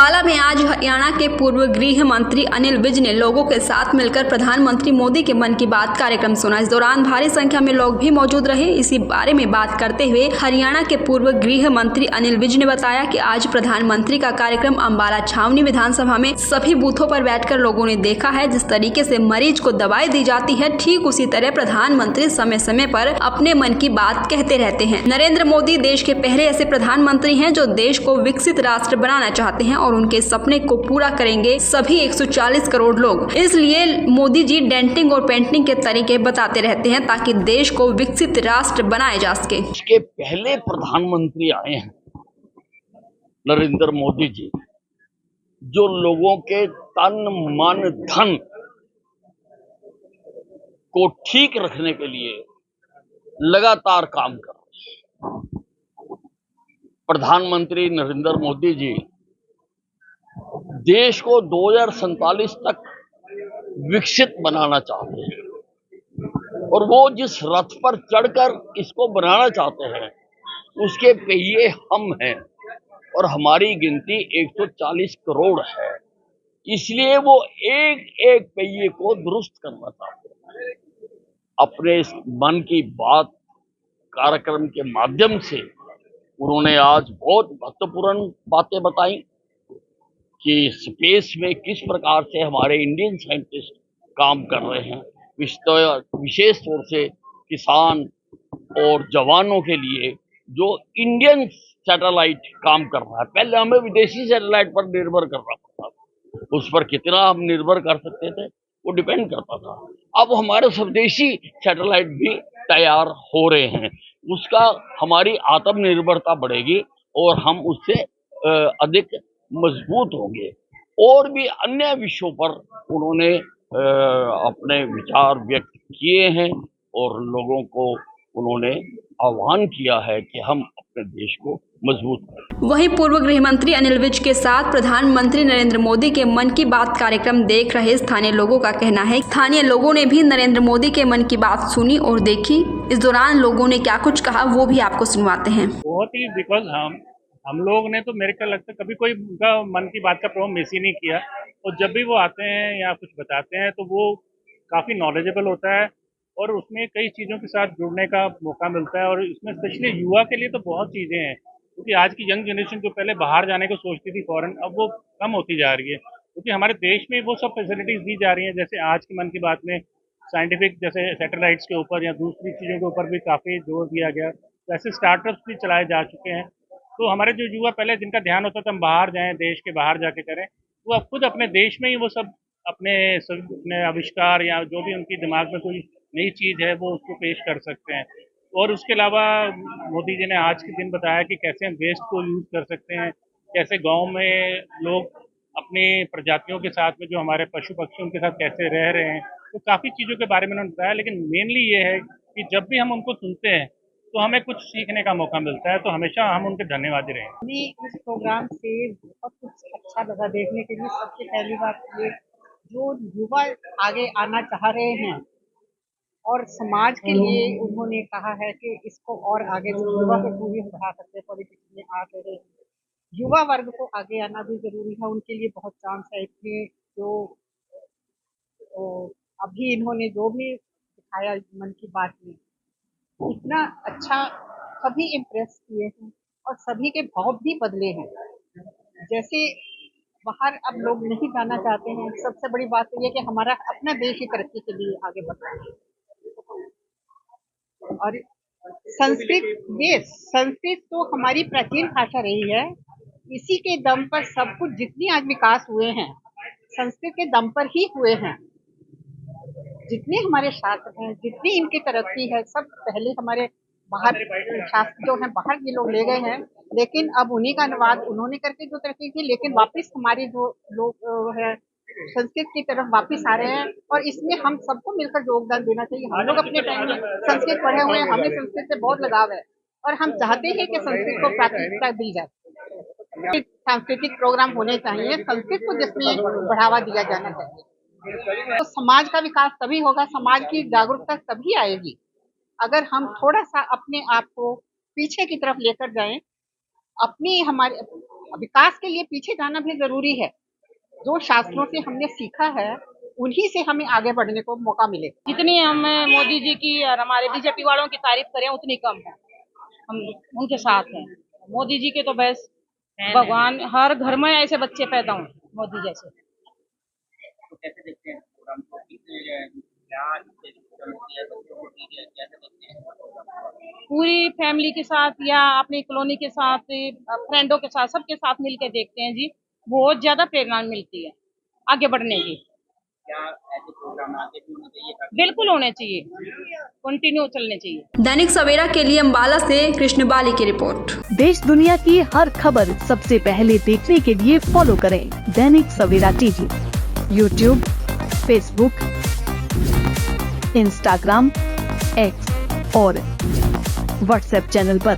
अम्बाला में आज हरियाणा के पूर्व गृह मंत्री अनिल विज ने लोगों के साथ मिलकर प्रधानमंत्री मोदी के मन की बात कार्यक्रम सुना। इस दौरान भारी संख्या में लोग भी मौजूद रहे। इसी बारे में बात करते हुए हरियाणा के पूर्व गृह मंत्री अनिल विज ने बताया कि आज प्रधानमंत्री का कार्यक्रम अम्बाला छावनी विधानसभा में सभी बूथों पर बैठकर लोगों ने देखा है। जिस तरीके से मरीज को दवाई दी जाती है, ठीक उसी तरह प्रधानमंत्री समय समय पर अपने मन की बात कहते रहते हैं। नरेंद्र मोदी देश के पहले ऐसे प्रधानमंत्री हैं जो देश को विकसित राष्ट्र बनाना चाहते हैं और उनके सपने को पूरा करेंगे सभी 140 करोड़ लोग। इसलिए मोदी जी डेंटिंग और पेंटिंग के तरीके बताते रहते हैं ताकि देश को विकसित राष्ट्र बनाया जा सके। इसके पहले प्रधानमंत्री आए हैं नरेंद्र मोदी जी, जो लोगों के तन मन धन को ठीक रखने के लिए लगातार काम कर रहे हैं। प्रधानमंत्री नरेंद्र मोदी जी देश को 2047 तक विकसित बनाना चाहते हैं और वो जिस रथ पर चढ़कर इसको बनाना चाहते हैं उसके पहिए हम हैं और हमारी गिनती 140 करोड़ है। इसलिए वो एक एक पहिए को दुरुस्त करना चाहते हैं। अपने इस मन की बात कार्यक्रम के माध्यम से उन्होंने आज बहुत महत्वपूर्ण बातें बताई कि स्पेस में किस प्रकार से हमारे इंडियन साइंटिस्ट काम कर रहे हैं, विशेष तौर से किसान और जवानों के लिए जो इंडियन सैटेलाइट काम कर रहा है। पहले हमें विदेशी सैटेलाइट पर निर्भर करना पड़ता था, उस पर कितना हम निर्भर कर सकते थे वो डिपेंड करता था। अब हमारे स्वदेशी सैटेलाइट भी तैयार हो रहे हैं, उसका हमारी आत्मनिर्भरता बढ़ेगी और हम उससे अधिक मजबूत होंगे। और भी अन्य विषयों पर उन्होंने अपने विचार व्यक्त किए हैं और लोगों को उन्होंने आह्वान किया है कि हम अपने देश को मजबूत करें। वहीं पूर्व गृह मंत्री अनिल विज के साथ प्रधानमंत्री नरेंद्र मोदी के मन की बात कार्यक्रम देख रहे स्थानीय लोगों का कहना है, स्थानीय लोगों ने भी नरेंद्र मोदी के मन की बात सुनी और देखी। इस दौरान लोगों ने क्या कुछ कहा वो भी आपको सुनवाते हैं। बहुत ही बिकॉज हम लोग ने तो मेरे को लगता है कभी कोई उनका मन की बात का प्रोग्राम मिस ही नहीं किया और जब भी वो आते हैं या कुछ बताते हैं तो वो काफ़ी नॉलेजेबल होता है और उसमें कई चीज़ों के साथ जुड़ने का मौका मिलता है। और इसमें स्पेशली युवा के लिए तो बहुत चीज़ें हैं, क्योंकि आज की यंग जनरेशन जो पहले बाहर जाने को सोचती थी फॉरेन, अब वो कम होती जा रही है क्योंकि हमारे देश में वो सब फैसिलिटीज़ दी जा रही हैं। जैसे आज की मन की बात में साइंटिफिक जैसे सैटेलाइट्स के ऊपर या दूसरी चीज़ों के ऊपर भी काफ़ी जोर दिया गया, वैसे स्टार्टअप्स भी चलाए जा चुके हैं। तो हमारे जो युवा पहले जिनका ध्यान होता था हम बाहर जाएं, देश के बाहर जाके करें, वो अब खुद अपने देश में ही वो सब अपने आविष्कार या जो भी उनकी दिमाग में कोई नई चीज़ है वो उसको पेश कर सकते हैं। और उसके अलावा मोदी जी ने आज के दिन बताया कि कैसे हम वेस्ट को यूज़ कर सकते हैं, कैसे गांव में लोग अपनी प्रजातियों के साथ में जो हमारे पशु पक्षी उनके साथ कैसे रह रहे हैं, तो काफ़ी चीज़ों के बारे में उन्होंने बताया। लेकिन मेनली ये है कि जब भी हम उनको सुनते हैं तो हमें कुछ सीखने का मौका मिलता है, तो हमेशा हम उनके धन्यवादी रहें। हमें इस प्रोग्राम से बहुत कुछ अच्छा लगा देखने के लिए। सबसे पहली बात ये, जो युवा आगे आना चाह रहे हैं और समाज के लिए उन्होंने कहा है कि इसको और आगे युवा को पूरी बढ़ा सकते हैं। पॉलिटिक्स में आ रहे युवा वर्ग को आगे आना भी जरूरी है, उनके लिए बहुत चांस है। इसमें जो अभी इन्होंने जो भी दिखाया मन की बात में, इतना अच्छा सभी इम्प्रेस किए हैं और सभी के भाव भी बदले हैं। जैसे बाहर अब लोग नहीं जाना चाहते हैं, सबसे बड़ी बात तो ये कि हमारा अपना देश ही तरक्की के लिए आगे बढ़ रहा है। और संस्कृत तो हमारी प्राचीन भाषा रही है, इसी के दम पर सब कुछ जितनी आज विकास हुए हैं संस्कृत के दम पर ही हुए हैं। जितने हमारे शास्त्र हैं, जितनी इनकी तरक्की है, सब पहले हमारे बाहर शास्त्र जो हैं बाहर के लोग ले गए हैं, लेकिन अब उन्हीं का अनुवाद उन्होंने करके जो तरक्की की, लेकिन वापस हमारे जो लोग है संस्कृत की तरफ वापस आ रहे हैं। और इसमें हम सबको मिलकर योगदान देना चाहिए। हम लोग अपने टाइम में संस्कृत पढ़े हुए हैं, हमें संस्कृत से बहुत लगाव है और हम चाहते हैं कि संस्कृत को प्राथमिकता दी जाए। सांस्कृतिक प्रोग्राम होने चाहिए, संस्कृत को जिसमें बढ़ावा दिया जाना चाहिए। तो समाज का विकास तभी होगा, समाज की जागरूकता तभी आएगी अगर हम थोड़ा सा अपने आप को पीछे की तरफ लेकर जाएं, अपनी हमारे विकास के लिए पीछे जाना भी जरूरी है। जो शास्त्रों से हमने सीखा है उन्हीं से हमें आगे बढ़ने को मौका मिलेगा। जितनी हम मोदी जी की और हमारे बीजेपी वालों की तारीफ करें उतनी कम है। हम उनके साथ हैं। मोदी जी के तो बस भगवान, हर घर में ऐसे बच्चे पैदा हों मोदी जैसे। तो कैसे देखते हैं प्रोग्राम को? पूरी फैमिली के साथ या अपनी कॉलोनी के साथ, फ्रेंडों के साथ, सबके साथ मिलकर देखते हैं जी। बहुत ज्यादा प्रेरणा मिलती है आगे बढ़ने की। क्या ऐसे प्रोग्राम आगे भी होने चाहिए? बिल्कुल होने चाहिए, कंटिन्यू चलने चाहिए। दैनिक सवेरा के लिए अम्बाला से कृष्ण बाली की रिपोर्ट। देश दुनिया की हर खबर सबसे पहले देखने के लिए फॉलो करें Dainik Savera TV, YouTube, Facebook, Instagram, X और व्हाट्सएप चैनल पर।